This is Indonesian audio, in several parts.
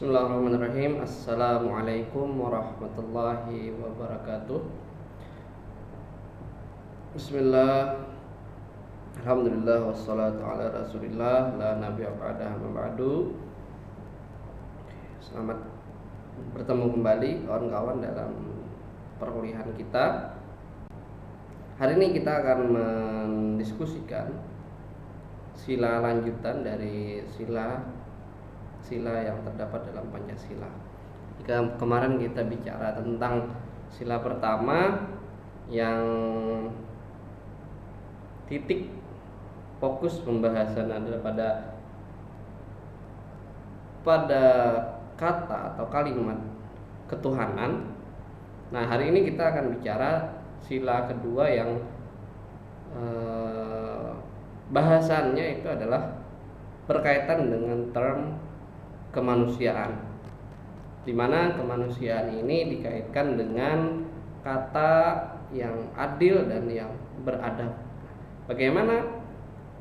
Bismillahirrahmanirrahim. Assalamualaikum warahmatullahi wabarakatuh. Bismillah. Alhamdulillah wassalatu ala rasulillah la nabiyya ba'dahu amma ba'du. Selamat bertemu kembali kawan-kawan dalam perkuliahan kita. Hari ini kita akan mendiskusikan sila lanjutan dari sila yang terdapat dalam Pancasila. Jika kemarin kita bicara tentang sila pertama yang titik fokus pembahasan adalah pada kata atau kalimat ketuhanan. Nah, hari ini kita akan bicara sila kedua yang bahasannya itu adalah berkaitan dengan term kemanusiaan, di mana kemanusiaan ini dikaitkan dengan kata yang adil dan yang beradab. Bagaimana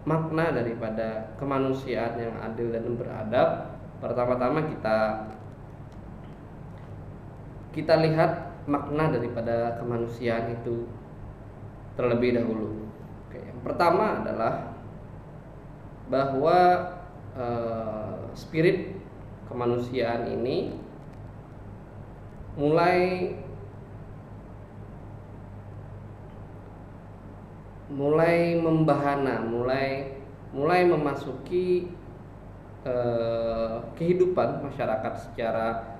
makna daripada kemanusiaan yang adil dan beradab? Pertama-tama kita lihat makna daripada kemanusiaan itu terlebih dahulu. Yang pertama adalah bahwa spirit kemanusiaan ini mulai membahana, mulai memasuki kehidupan masyarakat secara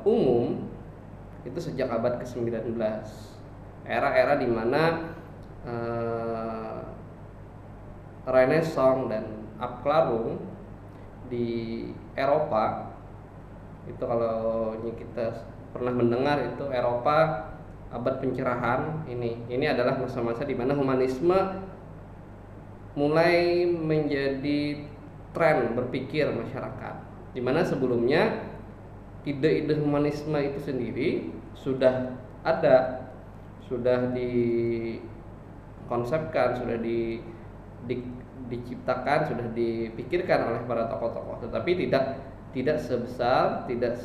umum itu sejak abad ke-19. Era-era di mana Renaissance dan Abklärung di Eropa itu, kalau kita pernah mendengar itu Eropa abad pencerahan, ini adalah masa-masa di mana humanisme mulai menjadi tren berpikir masyarakat, di mana sebelumnya ide-ide humanisme itu sendiri sudah ada, sudah dikonsepkan, sudah diciptakan, sudah dipikirkan oleh para tokoh-tokoh, tetapi tidak sebesar, tidak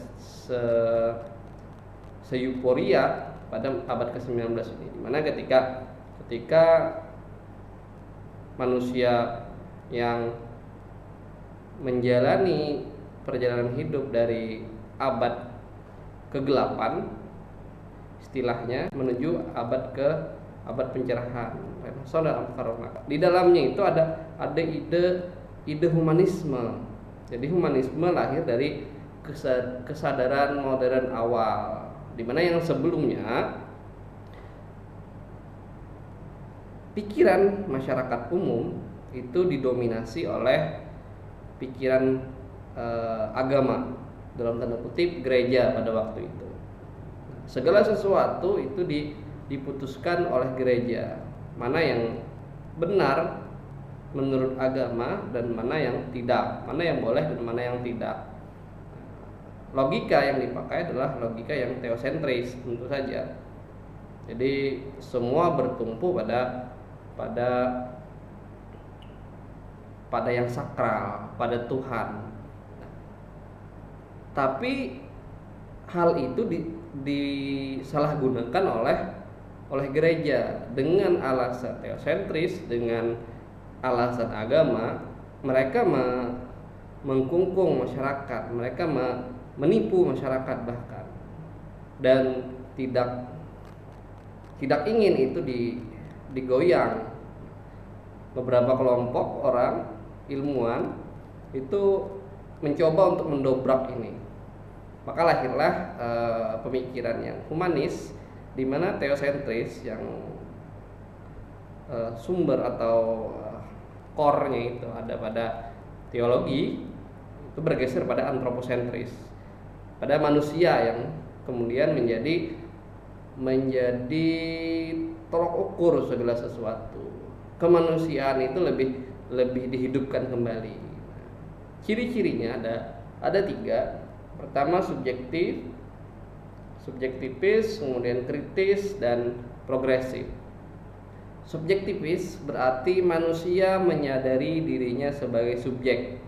se-euforia pada abad ke-19 ini, dimana ketika manusia yang menjalani perjalanan hidup dari abad ke-8 istilahnya menuju abad pencerahan, di dalamnya itu ada ide humanisme. Jadi humanisme lahir dari kesadaran modern awal, di mana yang sebelumnya pikiran masyarakat umum itu didominasi oleh pikiran agama, dalam tanda kutip gereja pada waktu itu. Segala sesuatu itu diputuskan oleh gereja, mana yang benar menurut agama dan mana yang tidak, mana yang boleh dan mana yang tidak. Logika yang dipakai adalah logika yang teosentris tentu saja. Jadi semua bertumpu pada yang sakral, pada Tuhan. Tapi hal itu disalahgunakan oleh gereja dengan alasan teosentris, dengan alasan agama. Mereka mengkungkung masyarakat, mereka menipu masyarakat bahkan, dan tidak ingin itu digoyang. Beberapa kelompok orang ilmuwan itu mencoba untuk mendobrak ini, maka lahirlah pemikiran yang humanis, di mana teosentris yang sumber atau core-nya itu ada pada teologi, itu bergeser pada antroposentris, pada manusia yang kemudian menjadi tolok ukur segala sesuatu. Kemanusiaan itu lebih dihidupkan kembali. Ciri-cirinya ada 3. Pertama subjektivis, kemudian kritis, dan progresif. Subjektivis berarti manusia menyadari dirinya sebagai subjek.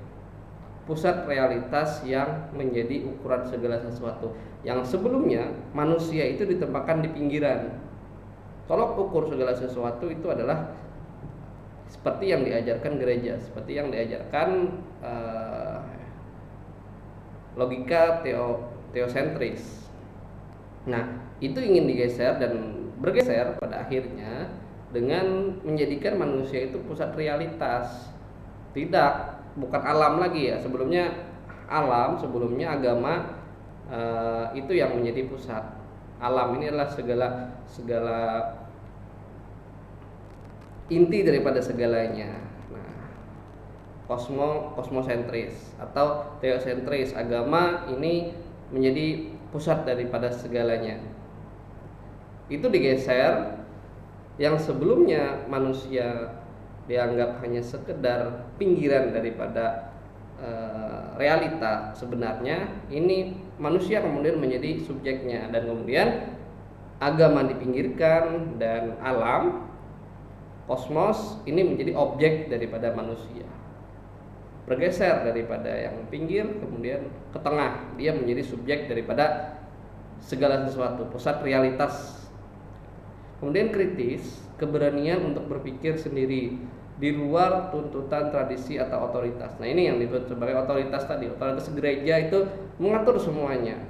pusat realitas yang menjadi ukuran segala sesuatu. Yang sebelumnya manusia itu ditempatkan di pinggiran. Tolok ukur segala sesuatu itu adalah seperti yang diajarkan gereja, seperti yang diajarkan logika teosentris. Nah, itu ingin digeser dan bergeser pada akhirnya dengan menjadikan manusia itu pusat realitas. Tidak, bukan alam lagi ya. Sebelumnya alam, sebelumnya agama itu yang menjadi pusat. Alam ini adalah segala inti daripada segalanya. Nah, kosmosentris atau teosentris, agama ini menjadi pusat daripada segalanya. Itu digeser, yang sebelumnya manusia dianggap hanya sekedar pinggiran daripada realita sebenarnya, ini manusia kemudian menjadi subjeknya, dan kemudian agama dipinggirkan dan alam, kosmos ini menjadi objek daripada manusia. Bergeser daripada yang pinggir kemudian ke tengah, dia menjadi subjek daripada segala sesuatu, pusat realitas. Kemudian kritis, keberanian untuk berpikir sendiri di luar tuntutan tradisi atau otoritas. Nah, ini yang disebut sebagai otoritas tadi. Otoritas gereja itu mengatur semuanya,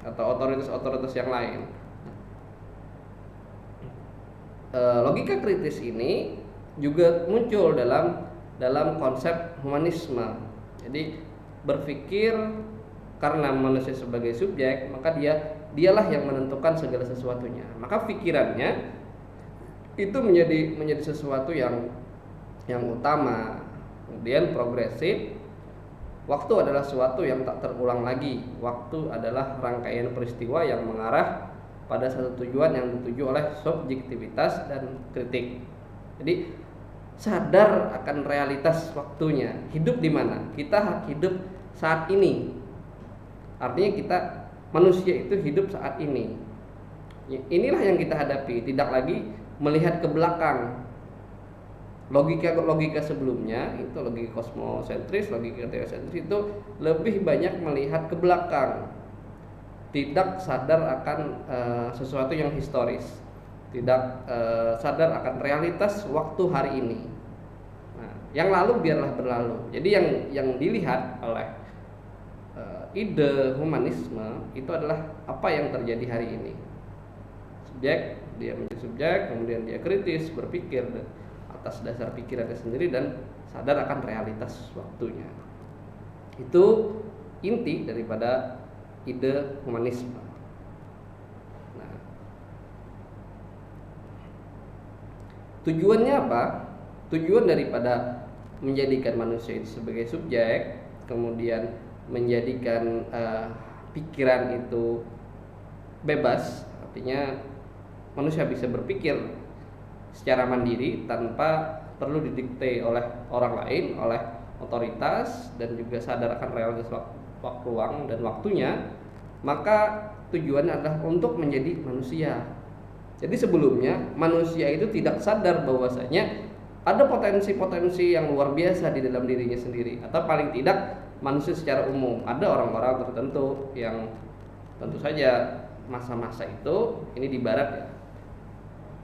atau otoritas-otoritas yang lain. Logika kritis ini juga muncul dalam konsep humanisme. Jadi berpikir karena manusia sebagai subjek, maka dialah yang menentukan segala sesuatunya. Maka pikirannya itu menjadi sesuatu yang utama, kemudian progresif. Waktu adalah sesuatu yang tak terulang lagi. Waktu adalah rangkaian peristiwa yang mengarah pada satu tujuan yang dituju oleh subjektivitas dan kritik. Jadi sadar akan realitas waktunya. Hidup di mana? Kita hidup saat ini. Artinya kita manusia itu hidup saat ini. Inilah yang kita hadapi, tidak lagi melihat ke belakang. Logika sebelumnya itu logika kosmosentris, logika teosentris itu lebih banyak melihat ke belakang, tidak sadar akan sesuatu yang historis, tidak sadar akan realitas waktu hari ini. Nah, yang lalu biarlah berlalu. Jadi yang dilihat oleh ide humanisme itu adalah apa yang terjadi hari ini. Subjek, dia menjadi subjek, kemudian dia kritis, berpikir atas dasar pikirannya sendiri dan sadar akan realitas waktunya. Itu inti daripada ide humanisme. Nah, tujuannya apa? Tujuan daripada menjadikan manusia itu sebagai subjek, kemudian menjadikan pikiran itu bebas, artinya manusia bisa berpikir secara mandiri tanpa perlu didikte oleh orang lain, oleh otoritas, dan juga sadar akan realitas waktu, ruang, dan waktunya. Maka tujuannya adalah untuk menjadi manusia. Jadi sebelumnya manusia itu tidak sadar bahwasanya ada potensi-potensi yang luar biasa di dalam dirinya sendiri, atau paling tidak manusia secara umum. Ada orang-orang tertentu yang tentu saja masa-masa itu, ini di barat ya,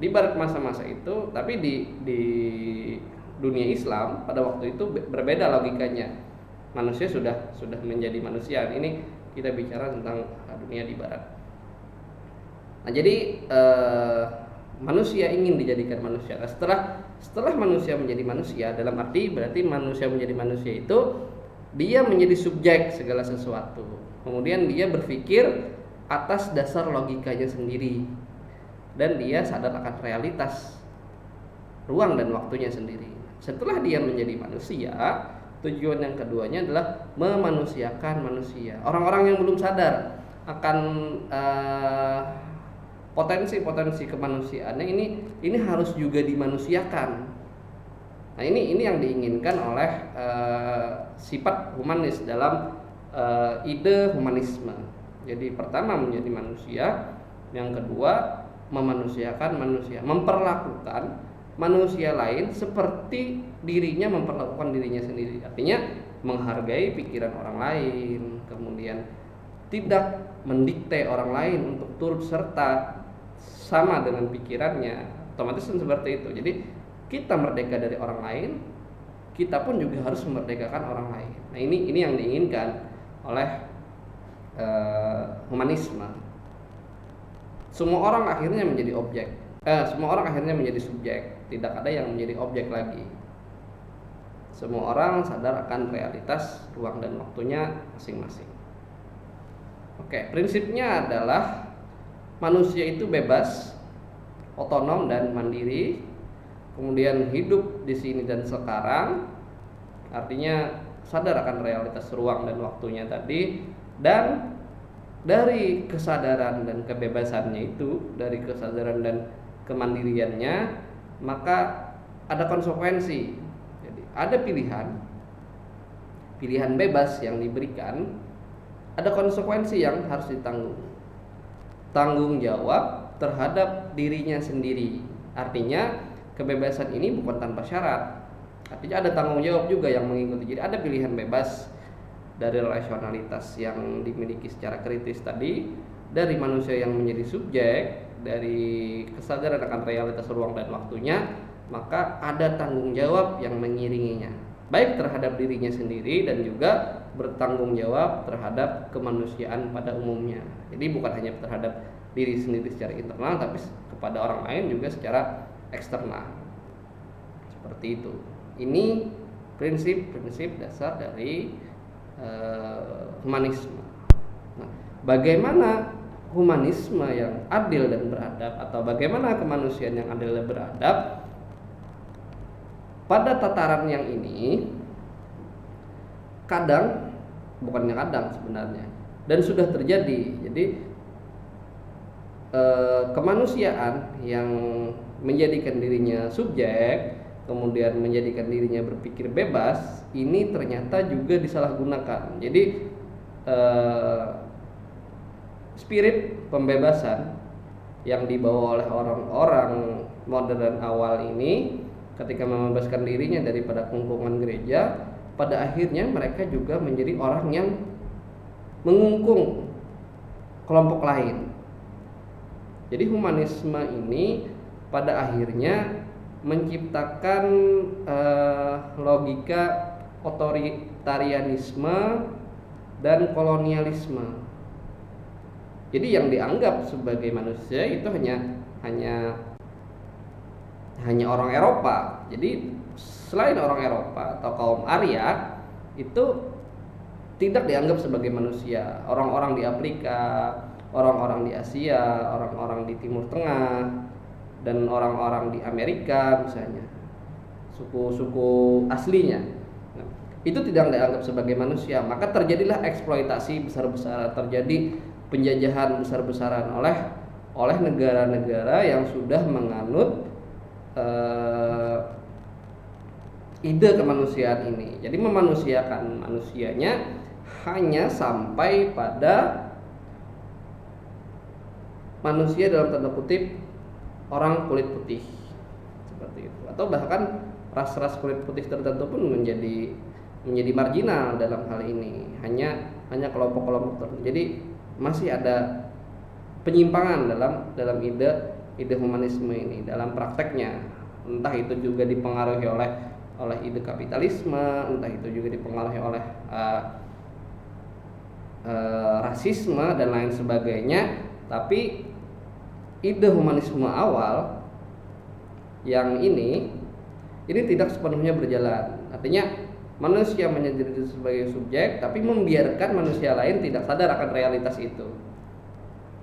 di barat masa-masa itu, tapi di dunia Islam pada waktu itu berbeda logikanya. Manusia sudah menjadi manusia. Ini kita bicara tentang dunia di barat. Nah, jadi manusia ingin dijadikan manusia. Nah, setelah manusia menjadi manusia, dalam arti berarti manusia menjadi manusia itu dia menjadi subjek segala sesuatu. Kemudian dia berpikir atas dasar logikanya sendiri, dan dia sadar akan realitas ruang dan waktunya sendiri. Setelah dia menjadi manusia, tujuan yang keduanya adalah memanusiakan manusia. Orang-orang yang belum sadar akan potensi-potensi kemanusiaannya ini harus juga dimanusiakan. Nah, ini yang diinginkan oleh sifat humanis dalam ide humanisme. Jadi pertama menjadi manusia, yang kedua memanusiakan manusia, memperlakukan manusia lain seperti dirinya memperlakukan dirinya sendiri. Artinya menghargai pikiran orang lain, kemudian tidak mendikte orang lain untuk turut serta sama dengan pikirannya, otomatis kan seperti itu. Jadi kita merdeka dari orang lain, kita pun juga harus memerdekakan orang lain. Nah ini yang diinginkan oleh humanisme. Semua orang akhirnya menjadi objek, semua orang akhirnya menjadi subjek, tidak ada yang menjadi objek lagi. Semua orang sadar akan realitas ruang dan waktunya masing-masing. Oke, prinsipnya adalah manusia itu bebas, otonom dan mandiri, kemudian hidup di sini dan sekarang, artinya sadar akan realitas ruang dan waktunya tadi, dan dari kesadaran dan kebebasannya itu, dari kesadaran dan kemandiriannya, maka ada konsekuensi. Jadi ada pilihan bebas yang diberikan, ada konsekuensi yang harus ditanggung. Tanggung jawab terhadap dirinya sendiri. Artinya kebebasan ini bukan tanpa syarat. Artinya ada tanggung jawab juga yang mengikuti. Jadi ada pilihan bebas dari rasionalitas yang dimiliki secara kritis tadi, dari manusia yang menjadi subjek, dari kesadaran akan realitas ruang dan waktunya, maka ada tanggung jawab yang mengiringinya, baik terhadap dirinya sendiri dan juga bertanggung jawab terhadap kemanusiaan pada umumnya. Jadi bukan hanya terhadap diri sendiri secara internal, tapi kepada orang lain juga secara eksternal. Seperti itu. Ini prinsip-prinsip dasar dari humanisme. Nah, bagaimana humanisme yang adil dan beradab, atau bagaimana kemanusiaan yang adil dan beradab pada tataran yang ini, bukannya kadang sebenarnya, dan sudah terjadi. Jadi kemanusiaan yang menjadikan dirinya subjek, kemudian menjadikan dirinya berpikir bebas, ini ternyata juga disalahgunakan. Jadi spirit pembebasan yang dibawa oleh orang-orang modern awal ini, ketika membebaskan dirinya daripada kungkungan gereja, pada akhirnya mereka juga menjadi orang yang mengungkung kelompok lain. Jadi humanisme ini pada akhirnya menciptakan logika otoritarianisme dan kolonialisme. Jadi yang dianggap sebagai manusia itu hanya orang Eropa. Jadi selain orang Eropa atau kaum Arya itu tidak dianggap sebagai manusia. Orang-orang di Afrika, orang-orang di Asia, orang-orang di Timur Tengah, dan orang-orang di Amerika misalnya, suku-suku aslinya, itu tidak dianggap sebagai manusia. Maka terjadilah eksploitasi besar-besaran, terjadi penjajahan besar-besaran oleh negara-negara yang sudah menganut ide kemanusiaan ini. Jadi memanusiakan manusianya hanya sampai pada manusia dalam tanda kutip orang kulit putih, seperti itu. Atau bahkan ras-ras kulit putih tertentu pun menjadi marginal dalam hal ini, hanya kelompok-kelompok tertentu. Jadi masih ada penyimpangan dalam ide humanisme ini dalam prakteknya. Entah itu juga dipengaruhi oleh ide kapitalisme, entah itu juga dipengaruhi oleh rasisme dan lain sebagainya. Tapi ide humanisme awal yang ini tidak sepenuhnya berjalan. Artinya manusia menjadi diri sebagai subjek, tapi membiarkan manusia lain tidak sadar akan realitas itu.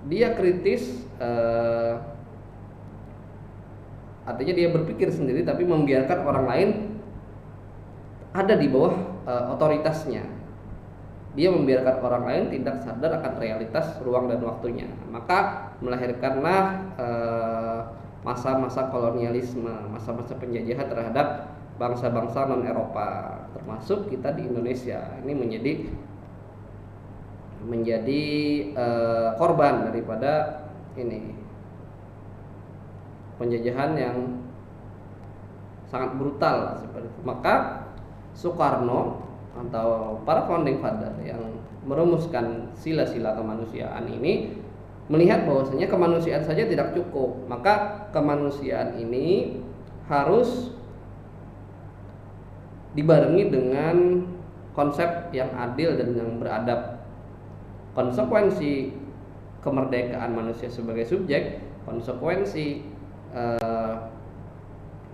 Dia kritis, artinya dia berpikir sendiri, tapi membiarkan orang lain ada di bawah otoritasnya. Dia membiarkan orang lain tidak sadar akan realitas ruang dan waktunya. Maka melahirkanlah masa-masa kolonialisme, masa-masa penjajahan terhadap bangsa-bangsa non-Eropa, termasuk kita di Indonesia. Ini menjadi korban daripada penjajahan yang sangat brutal seperti itu. Maka Soekarno atau para founding father yang merumuskan sila-sila kemanusiaan ini melihat bahwasanya kemanusiaan saja tidak cukup, maka kemanusiaan ini harus dibarengi dengan konsep yang adil dan yang beradab. Konsekuensi kemerdekaan manusia sebagai subjek, konsekuensi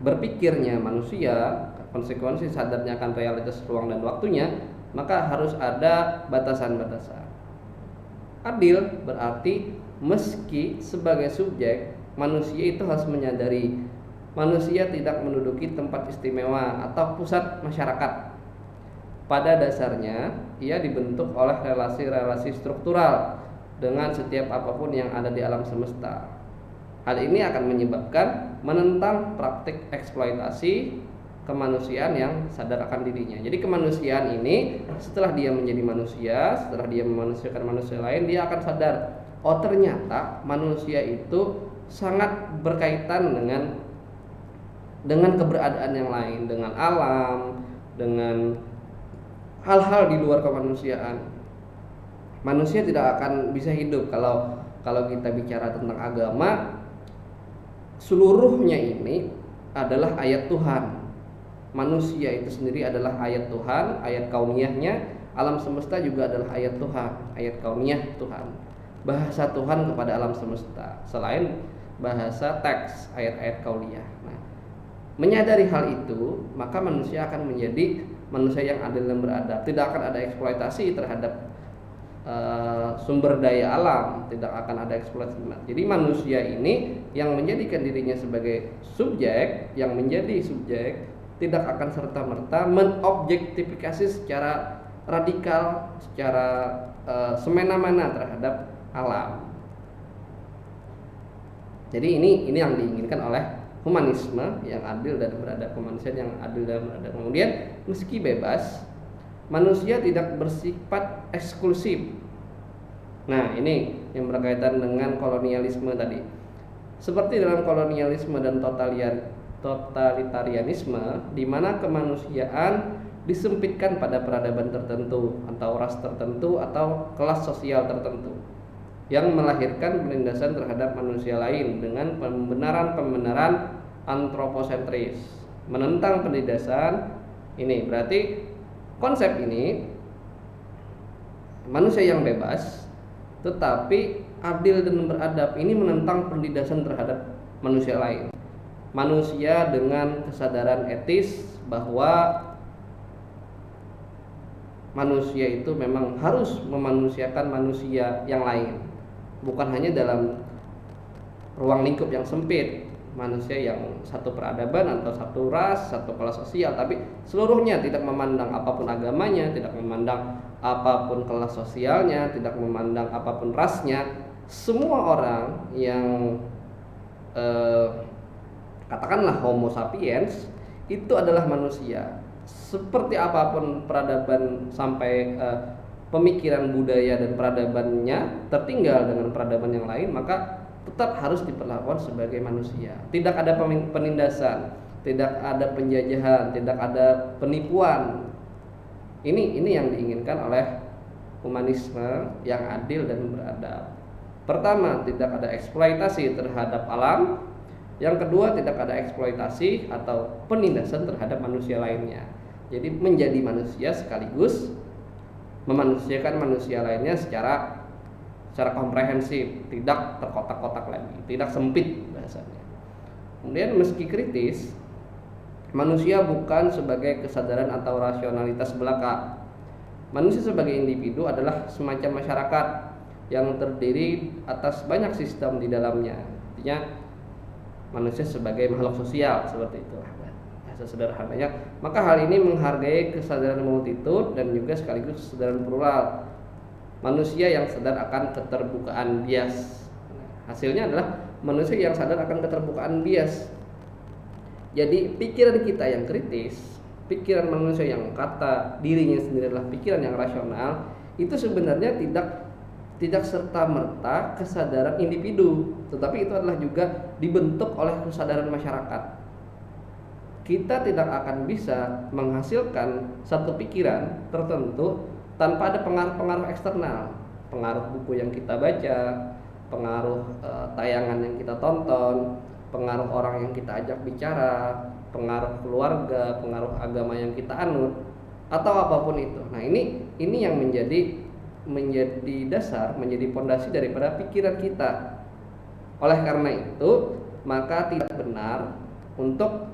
berpikirnya manusia, konsekuensi sadarnya akan realitas ruang dan waktunya, maka harus ada batasan-batasan. Adil berarti meski sebagai subjek manusia itu harus menyadari manusia tidak menduduki tempat istimewa atau pusat masyarakat. Pada dasarnya ia dibentuk oleh relasi-relasi struktural dengan setiap apapun yang ada di alam semesta. Hal ini akan menyebabkan menentang praktik eksploitasi kemanusiaan yang sadar akan dirinya. Jadi kemanusiaan ini setelah dia menjadi manusia, setelah dia memanusiakan manusia lain, dia akan sadar, oh ternyata manusia itu sangat berkaitan dengan keberadaan yang lain, dengan alam, dengan hal-hal di luar kemanusiaan. Manusia tidak akan bisa hidup kalau kita bicara tentang agama, seluruhnya ini adalah ayat Tuhan. Manusia itu sendiri adalah ayat Tuhan, ayat kauniyahnya. Alam semesta juga adalah ayat Tuhan, ayat kauniyah Tuhan. Bahasa Tuhan kepada alam semesta selain bahasa teks ayat-ayat kauniyah. Nah, menyadari hal itu, maka manusia akan menjadi manusia yang adil dan beradab. Tidak akan ada eksploitasi terhadap sumber daya alam, tidak akan ada eksploitasi. Jadi manusia ini yang menjadikan dirinya sebagai subjek, yang menjadi subjek, tidak akan serta-merta menobjektifikasi secara radikal, secara semena-mena terhadap alam. Jadi ini yang diinginkan oleh humanisme yang adil dan beradab, kemanusiaan yang adil dan beradab. Kemudian meski bebas, manusia tidak bersifat eksklusif. Nah, ini yang berkaitan dengan kolonialisme tadi. Seperti dalam kolonialisme dan totalitarianisme, di mana kemanusiaan disempitkan pada peradaban tertentu atau ras tertentu atau kelas sosial tertentu, yang melahirkan penindasan terhadap manusia lain dengan pembenaran antroposentris, menentang penindasan. Ini berarti konsep ini manusia yang bebas tetapi adil dan beradab ini menentang penindasan terhadap manusia lain. Manusia dengan kesadaran etis bahwa manusia itu memang harus memanusiakan manusia yang lain, bukan hanya dalam ruang lingkup yang sempit, manusia yang satu peradaban atau satu ras, satu kelas sosial, tapi seluruhnya, tidak memandang apapun agamanya, tidak memandang apapun kelas sosialnya, tidak memandang apapun rasnya. Semua orang yang katakanlah homo sapiens itu adalah manusia. Seperti apapun peradaban sampai pemikiran budaya dan peradabannya tertinggal dengan peradaban yang lain, maka tetap harus diperlakukan sebagai manusia. Tidak ada penindasan, tidak ada penjajahan, tidak ada penipuan. Ini yang diinginkan oleh humanisme yang adil dan beradab. Pertama, tidak ada eksploitasi terhadap alam. Yang kedua, tidak ada eksploitasi atau penindasan terhadap manusia lainnya. Jadi menjadi manusia sekaligus memanusiakan manusia lainnya secara komprehensif, tidak terkotak-kotak lagi, tidak sempit bahasanya. Kemudian meski kritis, manusia bukan sebagai kesadaran atau rasionalitas belaka. Manusia sebagai individu adalah semacam masyarakat yang terdiri atas banyak sistem di dalamnya. Artinya manusia sebagai makhluk sosial, seperti itulah bahasa sederhananya. Maka hal ini menghargai kesadaran multitude dan juga sekaligus kesadaran plural. Manusia yang sadar akan keterbukaan bias. Hasilnya adalah manusia yang sadar akan keterbukaan bias. Jadi pikiran kita yang kritis, pikiran manusia yang kata dirinya sendiri adalah pikiran yang rasional, itu sebenarnya tidak serta-merta kesadaran individu, tetapi itu adalah juga dibentuk oleh kesadaran masyarakat. kita tidak akan bisa menghasilkan satu pikiran tertentu tanpa ada pengaruh-pengaruh eksternal, pengaruh buku yang kita baca, pengaruh tayangan yang kita tonton, pengaruh orang yang kita ajak bicara, pengaruh keluarga, pengaruh agama yang kita anut, atau apapun itu. Nah, ini yang menjadi dasar, menjadi pondasi daripada pikiran kita. Oleh karena itu, maka tidak benar untuk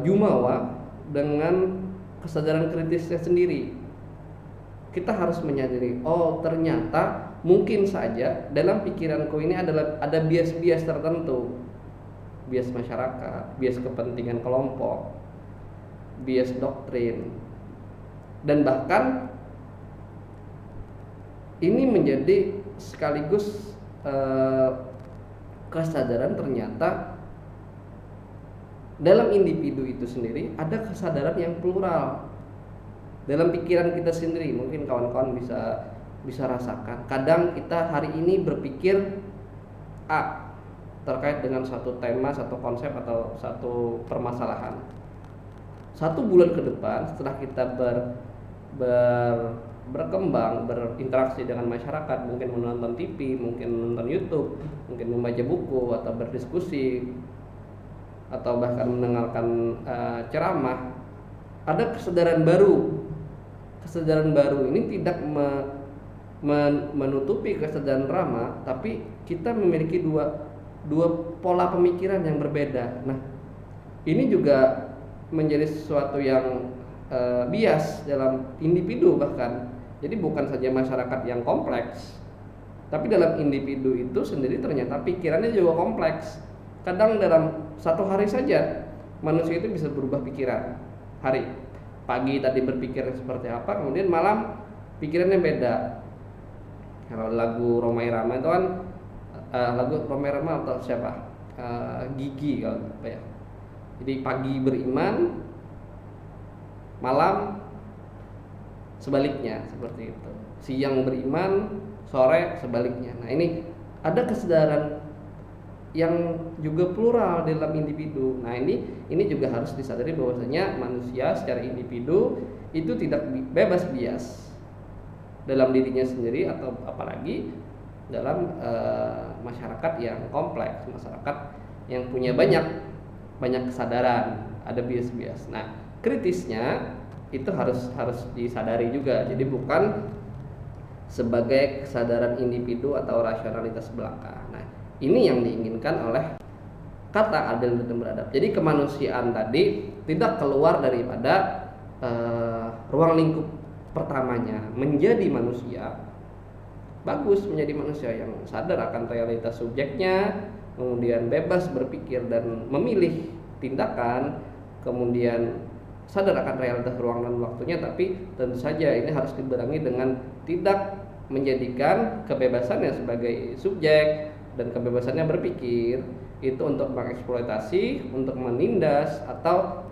jumawa dengan kesadaran kritisnya sendiri. Kita harus menyadari, oh ternyata mungkin saja dalam pikiranku ini ada bias-bias tertentu, bias masyarakat, bias kepentingan kelompok, bias doktrin, dan bahkan ini menjadi sekaligus kesadaran ternyata dalam individu itu sendiri ada kesadaran yang plural. Dalam pikiran kita sendiri, mungkin kawan-kawan bisa rasakan. Kadang kita hari ini berpikir A terkait dengan suatu tema, satu konsep atau satu permasalahan. 1 bulan ke depan setelah kita berkembang, berinteraksi dengan masyarakat, mungkin menonton TV, mungkin menonton YouTube, mungkin membaca buku atau berdiskusi, atau bahkan mendengarkan ceramah, ada kesadaran baru. Kesadaran baru ini tidak menutupi kesadaran lama, tapi kita memiliki dua pola pemikiran yang berbeda. Nah, ini juga menjadi sesuatu yang bias dalam individu bahkan. Jadi bukan saja masyarakat yang kompleks, tapi dalam individu itu sendiri ternyata pikirannya juga kompleks. Kadang dalam satu hari saja manusia itu bisa berubah pikiran. Pagi tadi berpikir seperti apa, kemudian malam pikirannya beda. Kalau lagu Rhoma Irama itu kan lagu Rhoma Irama atau siapa? Gigi kalau apa ya. Jadi pagi beriman, malam sebaliknya, seperti itu. Siang beriman, sore sebaliknya. Nah, ini ada kesadaran yang juga plural dalam individu. Nah, ini juga harus disadari bahwasanya manusia secara individu itu tidak bebas bias dalam dirinya sendiri, atau apalagi dalam masyarakat yang kompleks, masyarakat yang punya banyak kesadaran, ada bias-bias. Nah, kritisnya itu harus disadari juga. Jadi bukan sebagai kesadaran individu atau rasionalitas belaka. Nah, ini yang diinginkan oleh kata adil dan beradab. Jadi kemanusiaan tadi tidak keluar daripada ruang lingkup pertamanya, menjadi manusia. Bagus menjadi manusia yang sadar akan realitas subjeknya, kemudian bebas berpikir dan memilih tindakan, kemudian sadar akan realitas ruang dan waktunya. Tapi tentu saja ini harus dibarengi dengan tidak menjadikan kebebasannya sebagai subjek dan kebebasannya berpikir itu untuk mengeksploitasi, untuk menindas, atau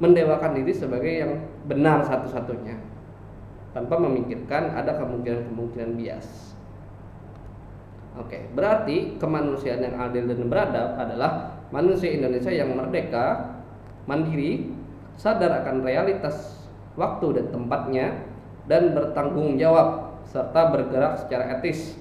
mendewakan diri sebagai yang benar satu-satunya, tanpa memikirkan ada kemungkinan-kemungkinan bias. Oke, berarti kemanusiaan yang adil dan beradab adalah manusia Indonesia yang merdeka, mandiri, sadar akan realitas waktu dan tempatnya, dan bertanggung jawab serta bergerak secara etis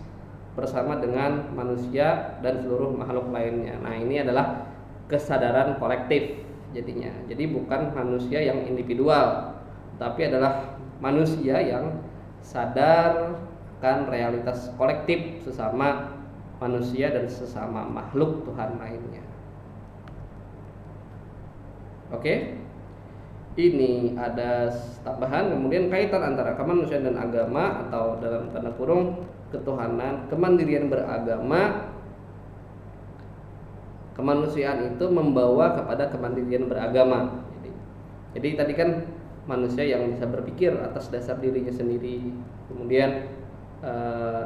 bersama dengan manusia dan seluruh makhluk lainnya. Nah, ini adalah kesadaran kolektif jadinya. Jadi bukan manusia yang individual, tapi adalah manusia yang sadar akan realitas kolektif sesama manusia dan sesama makhluk Tuhan lainnya. Oke. Ini ada tambahan, kemudian kaitan antara kemanusiaan dan agama, atau dalam tanda kurung ketuhanan, kemandirian beragama. Kemanusiaan itu membawa kepada kemandirian beragama. Jadi tadi kan manusia yang bisa berpikir atas dasar dirinya sendiri, kemudian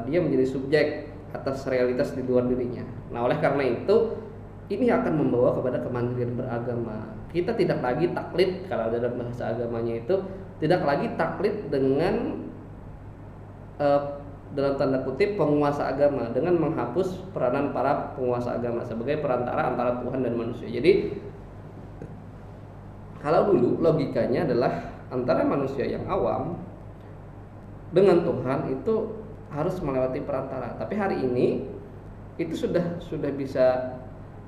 dia menjadi subjek atas realitas di luar dirinya. Nah, oleh karena itu ini akan membawa kepada kemandirian beragama. Kita tidak lagi taklid, kalau dalam bahasa agamanya itu tidak lagi taklid dengan dalam tanda kutip penguasa agama, dengan menghapus peranan para penguasa agama sebagai perantara antara Tuhan dan manusia. Jadi Kalau dulu logikanya adalah antara manusia yang awam dengan Tuhan itu harus melewati perantara. Tapi hari ini itu sudah bisa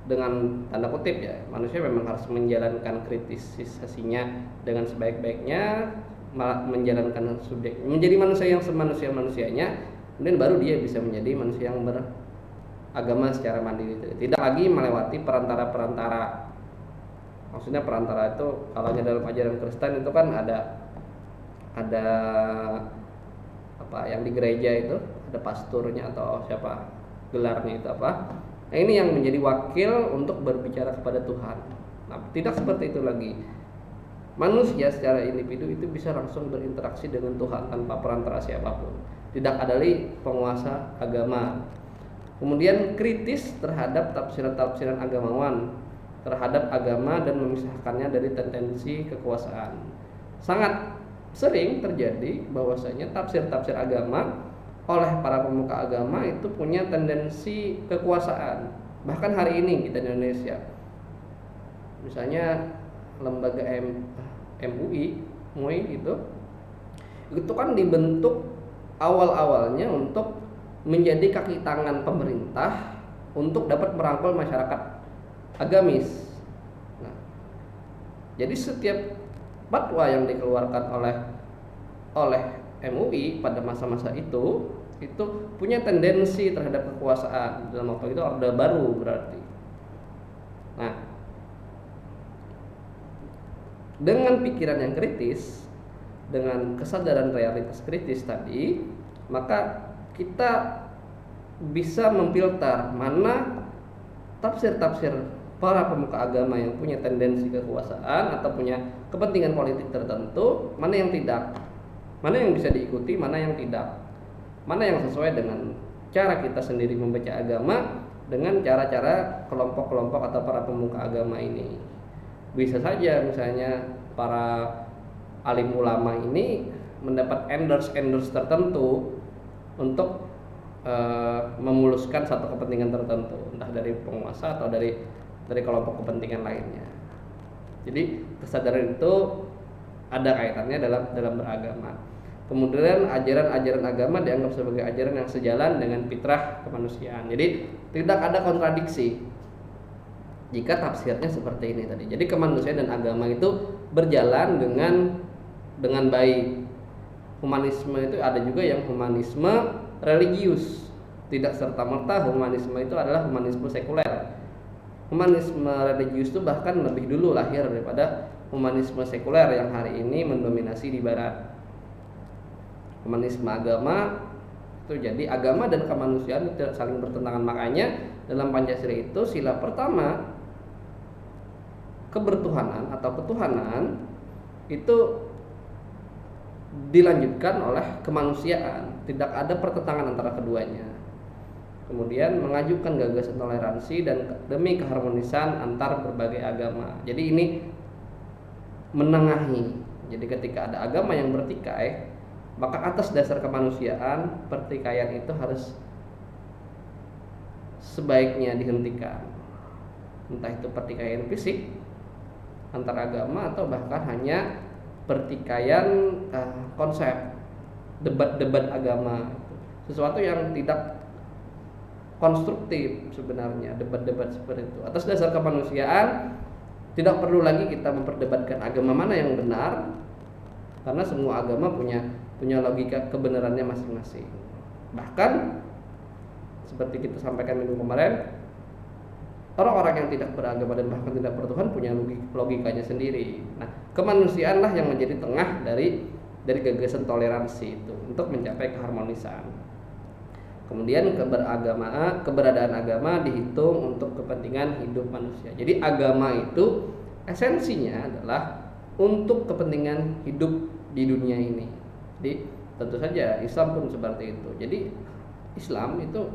dengan tanda kutip ya, manusia memang harus menjalankan kritisisasinya dengan sebaik-baiknya, menjalankan subjek, menjadi manusia yang semanusia-manusianya, kemudian baru dia bisa menjadi manusia yang beragama secara mandiri, tidak lagi melewati perantara-perantara. Maksudnya perantara itu kalau dalam ajaran Kristen itu kan ada apa yang di gereja itu ada pasturnya atau siapa gelarnya itu apa. Nah, ini yang menjadi wakil untuk berbicara kepada Tuhan. Nah, tidak seperti itu lagi. Manusia secara individu itu bisa langsung berinteraksi dengan Tuhan tanpa perantara siapapun. Tidak ada lagi penguasa agama. Kemudian kritis terhadap tafsiran-tafsiran agamawan terhadap agama dan memisahkannya dari tendensi kekuasaan. Sangat sering terjadi bahwasanya tafsir-tafsir agama oleh para pemuka agama itu punya tendensi kekuasaan. Bahkan hari ini kita di Indonesia, misalnya lembaga MUI itu kan dibentuk awal-awalnya untuk menjadi kaki tangan pemerintah untuk dapat merangkul masyarakat agamis. Nah, jadi setiap fatwa yang dikeluarkan oleh MUI pada masa-masa itu punya tendensi terhadap kekuasaan. Dalam waktu itu Orde Baru berarti. Nah, dengan pikiran yang kritis, dengan kesadaran realitas kritis tadi, maka kita bisa memfilter mana tafsir-tafsir para pemuka agama yang punya tendensi kekuasaan atau punya kepentingan politik tertentu, mana yang tidak, mana yang bisa diikuti, mana yang tidak, mana yang sesuai dengan cara kita sendiri membaca agama dengan cara-cara kelompok-kelompok atau para pemuka agama ini. Bisa saja misalnya para alim ulama ini mendapat endorse tertentu untuk memuluskan satu kepentingan tertentu, entah dari penguasa atau dari kelompok kepentingan lainnya. Jadi kesadaran itu ada kaitannya dalam beragama. Kemudian ajaran-ajaran agama dianggap sebagai ajaran yang sejalan dengan fitrah kemanusiaan. Jadi tidak ada kontradiksi jika tafsirnya seperti ini tadi. Jadi kemanusiaan dan agama itu berjalan dengan baik. Humanisme itu ada juga yang humanisme religius. Tidak serta-merta humanisme itu adalah humanisme sekuler. Humanisme religius itu bahkan lebih dulu lahir daripada humanisme sekuler yang hari ini mendominasi di barat. Humanisme agama itu jadi agama dan kemanusiaan itu tidak saling bertentangan. Makanya dalam Pancasila itu sila pertama kebertuhanan atau ketuhanan itu dilanjutkan oleh kemanusiaan, tidak ada pertentangan antara keduanya. Kemudian mengajukan gagasan toleransi dan demi keharmonisan antar berbagai agama. Jadi ini menengahi. Jadi ketika ada agama yang bertikai, maka atas dasar kemanusiaan pertikaian itu harus sebaiknya dihentikan. Entah itu pertikaian fisik antar agama atau bahkan hanya pertikaian konsep, debat-debat agama, sesuatu yang tidak konstruktif sebenarnya, debat-debat seperti itu. Atas dasar kemanusiaan tidak perlu lagi kita memperdebatkan agama mana yang benar, karena semua agama punya logika kebenarannya masing-masing. Bahkan seperti kita sampaikan minggu kemarin, orang-orang yang tidak beragama dan bahkan tidak bertuhan punya logikanya sendiri. Nah, kemanusiaanlah yang menjadi tengah dari gagasan toleransi itu untuk mencapai keharmonisan. Kemudian keberadaan agama dihitung untuk kepentingan hidup manusia. Jadi agama itu esensinya adalah untuk kepentingan hidup di dunia ini. Jadi tentu saja Islam pun seperti itu. Jadi Islam itu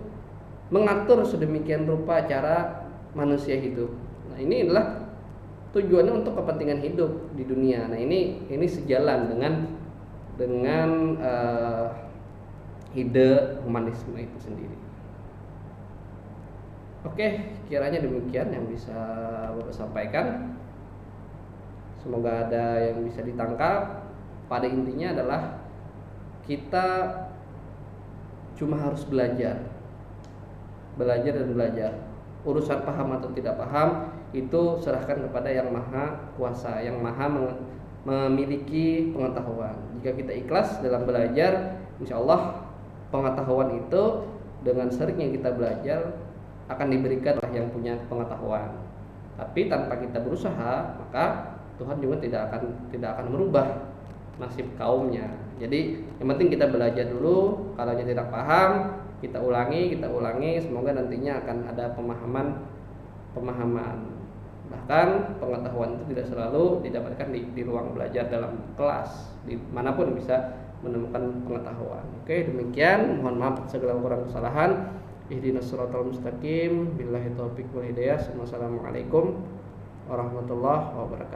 mengatur sedemikian rupa cara manusia hidup. Nah, ini adalah tujuannya untuk kepentingan hidup di dunia. Nah, ini sejalan dengan ide humanisme itu sendiri. Oke, kiranya demikian yang bisa Bapak sampaikan. Semoga ada yang bisa ditangkap. Pada intinya adalah kita cuma harus belajar dan belajar. Urusan paham atau tidak paham itu serahkan kepada yang maha kuasa, yang maha memiliki pengetahuan. Jika kita ikhlas dalam belajar, insya Allah pengetahuan itu dengan seringnya kita belajar akan diberikan oleh yang punya pengetahuan. Tapi tanpa kita berusaha, maka Tuhan juga tidak akan merubah nasib kaumnya. Jadi yang penting kita belajar dulu. Kalau tidak paham, kita ulangi. Semoga nantinya akan ada pemahaman. Bahkan pengetahuan itu tidak selalu didapatkan di ruang belajar dalam kelas. Di manapun bisa menemukan pengetahuan. Oke, demikian. Mohon maaf segala kurang kesalahan. Ihdinas siratal mustaqim. Billahi taufiq wal hidayah. Wassalamualaikum warahmatullahi wabarakatuh.